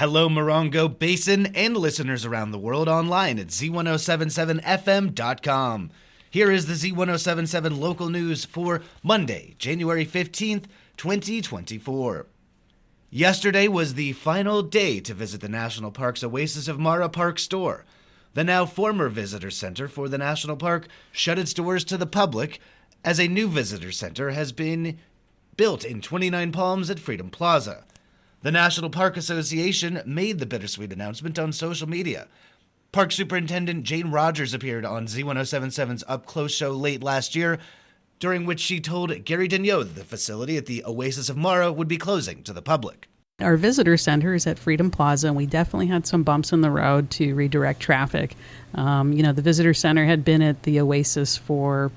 Hello, Morongo Basin and listeners around the world online at Z107.7 FM.com. Here is the Z107.7 local news for Monday, January 15th, 2024. Yesterday was the final day to visit the National Park's Oasis of Mara Park store. The now former visitor center for the national park shut its doors to the public as a new visitor center has been built in 29 Palms at Freedom Plaza. The National Park Association made the bittersweet announcement on social media. Park Superintendent Jane Rogers appeared on Z107.7's Up Close show late last year, during which she told Gary Daigneault that the facility at the Oasis of Mara would be closing to the public. Our visitor center is at Freedom Plaza, and we definitely had some bumps in the road to redirect traffic. The visitor center had been at the Oasis for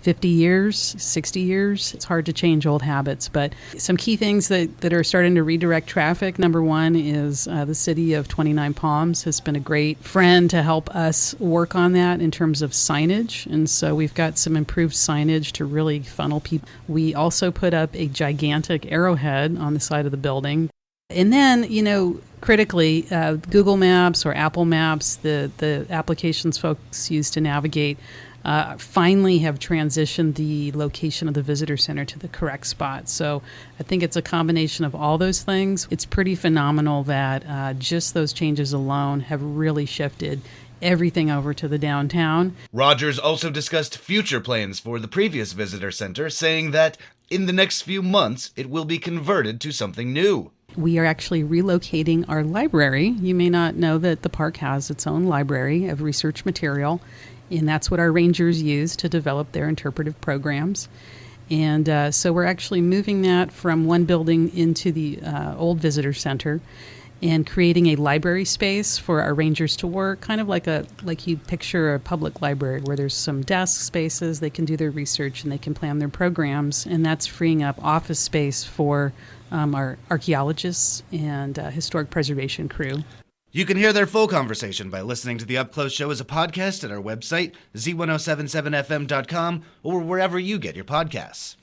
50 years, 60 years. It's hard to change old habits, but some key things that are starting to redirect traffic. Number one is the city of 29 Palms has been a great friend to help us work on that in terms of signage. And so we've got some improved signage to really funnel people. We also put up a gigantic arrowhead on the side of the building. And then, critically, Google Maps or Apple Maps, the applications folks use to navigate, finally have transitioned the location of the visitor center to the correct spot. So I think it's a combination of all those things. It's pretty phenomenal that just those changes alone have really shifted everything over to the downtown. Rogers also discussed future plans for the previous visitor center, saying that in the next few months it will be converted to something new. We are actually relocating our library. You may not know that the park has its own library of research material, and that's what our rangers use to develop their interpretive programs. And so we're actually moving that from one building into the old visitor center and creating a library space for our rangers to work, kind of like you'd picture a public library where there's some desk spaces, they can do their research and they can plan their programs, and that's freeing up office space for our archaeologists and historic preservation crew. You can hear their full conversation by listening to the Up Close show as a podcast at our website, Z107.7FM.com, or wherever you get your podcasts.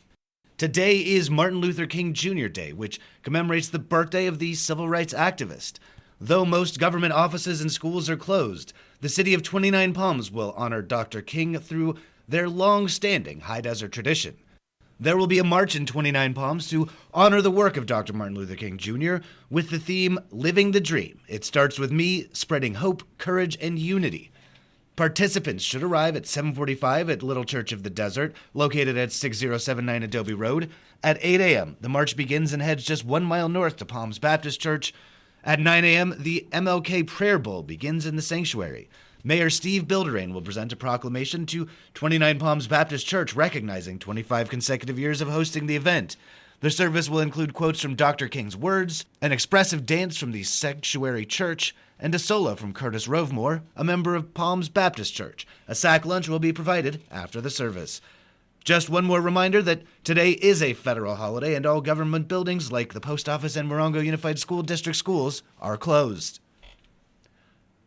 Today is Martin Luther King Jr. Day, which commemorates the birthday of the civil rights activist. Though most government offices and schools are closed, the city of 29 Palms will honor Dr. King through their long-standing high desert tradition. There will be a march in 29 Palms to honor the work of Dr. Martin Luther King Jr. with the theme, Living the Dream. It starts with me, spreading hope, courage, and unity. Participants should arrive at 7:45 at Little Church of the Desert, located at 6079 Adobe Road. At 8 a.m., the march begins and heads just 1 mile north to Palms Baptist Church. At 9 a.m., the MLK Prayer Bowl begins in the sanctuary. Mayor Steve Bilderain will present a proclamation to 29 Palms Baptist Church recognizing 25 consecutive years of hosting the event. The service will include quotes from Dr. King's words, an expressive dance from the Sanctuary Church, and a solo from Curtis Rovemore, a member of Palms Baptist Church. A sack lunch will be provided after the service. Just one more reminder that today is a federal holiday and all government buildings like the Post Office and Morongo Unified School District schools are closed.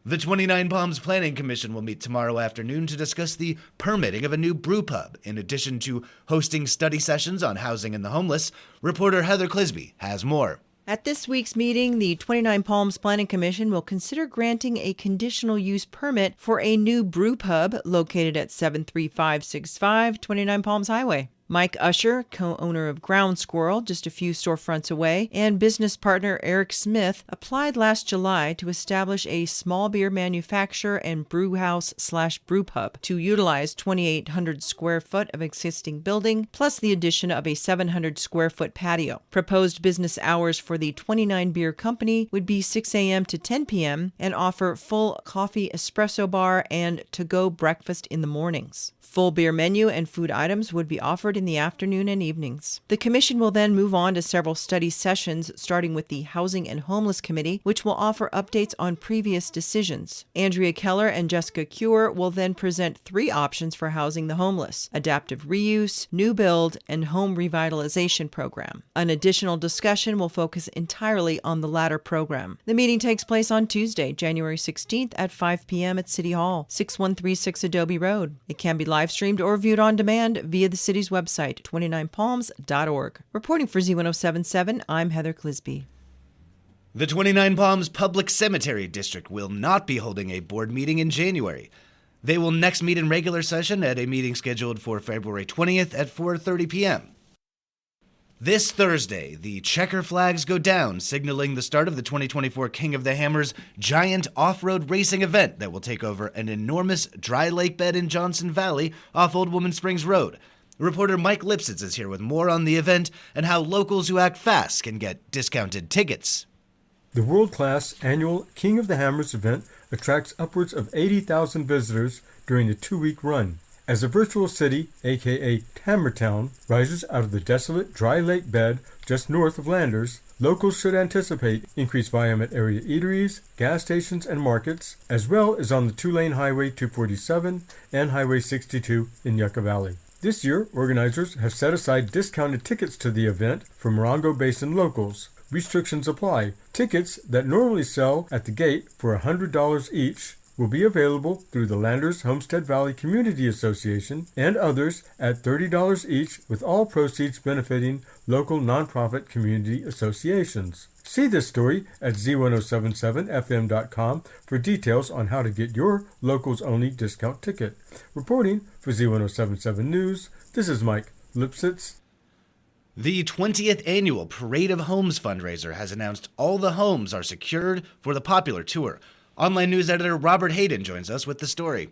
The 29 Palms Planning Commission will meet tomorrow afternoon to discuss the permitting of a new brew pub. In addition to hosting study sessions on housing and the homeless, reporter Heather Clisby has more. At this week's meeting, the 29 Palms Planning Commission will consider granting a conditional use permit for a new brew pub located at 73565 29 Palms Highway. Mike Usher, co-owner of Ground Squirrel, just a few storefronts away, and business partner Eric Smith applied last July to establish a small beer manufacturer and brew house/brew pub to utilize 2,800 square foot of existing building, plus the addition of a 700 square foot patio. Proposed business hours for the 29 Beer Company would be 6 a.m. to 10 p.m. and offer full coffee espresso bar and to-go breakfast in the mornings. Full beer menu and food items would be offered in the afternoon and evenings. The commission will then move on to several study sessions, starting with the Housing and Homeless Committee, which will offer updates on previous decisions. Andrea Keller and Jessica Cure will then present 3 options for housing the homeless: adaptive reuse, new build, and home revitalization program. An additional discussion will focus entirely on the latter program. The meeting takes place on Tuesday, January 16th at 5 p.m. at City Hall, 6136 Adobe Road. It can be live streamed or viewed on demand via the city's website, 29palms.org. Reporting for Z107.7, I'm Heather Clisby. The 29 Palms Public Cemetery District will not be holding a board meeting in January. They will next meet in regular session at a meeting scheduled for February 20th at 4:30 p.m. This Thursday, the checker flags go down, signaling the start of the 2024 King of the Hammers giant off-road racing event that will take over an enormous dry lake bed in Johnson Valley off Old Woman Springs Road. Reporter Mike Lipsitz is here with more on the event and how locals who act fast can get discounted tickets. The world-class annual King of the Hammers event attracts upwards of 80,000 visitors during a 2-week run. As a virtual city, aka Hammertown, rises out of the desolate dry lake bed just north of Landers, locals should anticipate increased volume at area eateries, gas stations, and markets, as well as on the 2-lane Highway 247 and Highway 62 in Yucca Valley. This year, organizers have set aside discounted tickets to the event for Morongo Basin locals. Restrictions apply. Tickets that normally sell at the gate for $100 each will be available through the Landers Homestead Valley Community Association and others at $30 each, with all proceeds benefiting local nonprofit community associations. See this story at Z107.7fm.com for details on how to get your locals-only discount ticket. Reporting for Z107.7 News, this is Mike Lipsitz. The 20th Annual Parade of Homes fundraiser has announced all the homes are secured for the popular tour. Online news editor Robert Hayden joins us with the story.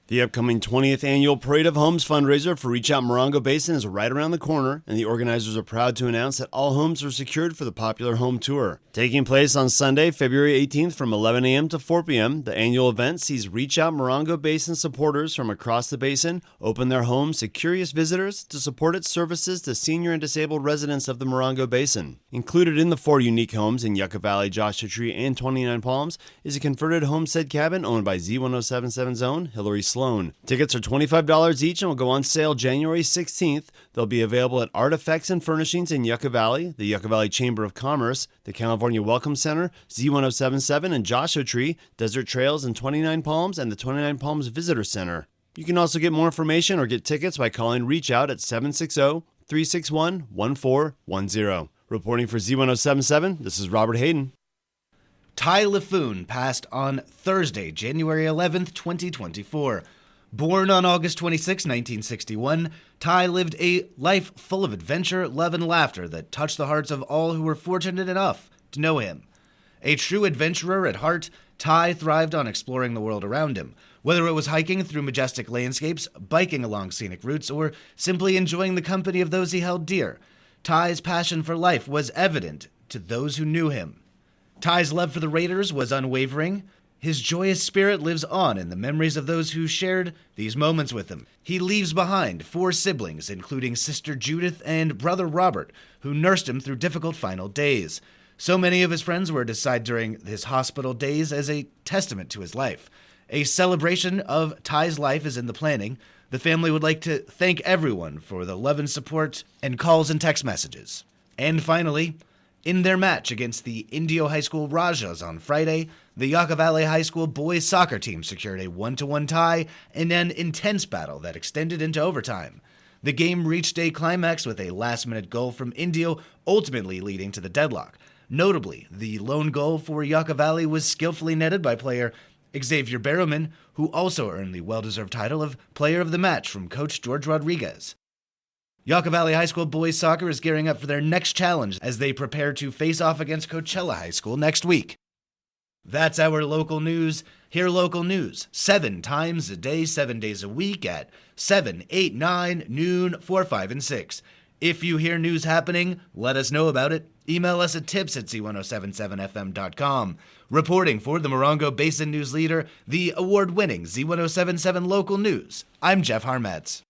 The upcoming 20th Annual Parade of Homes fundraiser for Reach Out Morongo Basin is right around the corner, and the organizers are proud to announce that all homes are secured for the popular home tour. Taking place on Sunday, February 18th from 11 a.m. to 4 p.m., the annual event sees Reach Out Morongo Basin supporters from across the basin open their homes to curious visitors to support its services to senior and disabled residents of the Morongo Basin. Included in the 4 unique homes in Yucca Valley, Joshua Tree, and 29 Palms is a converted homestead cabin owned by Z107.7's own Hillary Sloan. Tickets are $25 each and will go on sale January 16th. They'll be available at Artifacts and Furnishings in Yucca Valley, the Yucca Valley Chamber of Commerce, the California Welcome Center, Z107.7 and Joshua Tree, Desert Trails and 29 Palms, and the 29 Palms Visitor Center. You can also get more information or get tickets by calling Reach Out at 760-361-1410. Reporting for Z107.7, this is Robert Hayden. Ty Laffoon passed on Thursday, January 11th, 2024. Born on August 26, 1961, Ty lived a life full of adventure, love, and laughter that touched the hearts of all who were fortunate enough to know him. A true adventurer at heart, Ty thrived on exploring the world around him, whether it was hiking through majestic landscapes, biking along scenic routes, or simply enjoying the company of those he held dear. Ty's passion for life was evident to those who knew him. Ty's love for the Raiders was unwavering. His joyous spirit lives on in the memories of those who shared these moments with him. He leaves behind 4 siblings, including sister Judith and brother Robert, who nursed him through difficult final days. So many of his friends were to decide during his hospital days as a testament to his life. A celebration of Ty's life is in the planning. The family would like to thank everyone for the love and support and calls and text messages. And finally, in their match against the Indio High School Rajas on Friday, the Yucca Valley High School boys soccer team secured a 1-1 tie in an intense battle that extended into overtime. The game reached a climax with a last-minute goal from Indio, ultimately leading to the deadlock. Notably, the lone goal for Yucca Valley was skillfully netted by player Xavier Barrowman, who also earned the well-deserved title of Player of the Match from Coach George Rodriguez. Yucca Valley High School boys soccer is gearing up for their next challenge as they prepare to face off against Coachella High School next week. That's our local news. Hear local news 7 times a day, 7 days a week at 7, 8, 9, noon, 4, 5, and 6. If you hear news happening, let us know about it. Email us at tips@z107.7fm.com. Reporting for the Morongo Basin News Leader, the award-winning Z107.7 Local News, I'm Jeff Harmetz.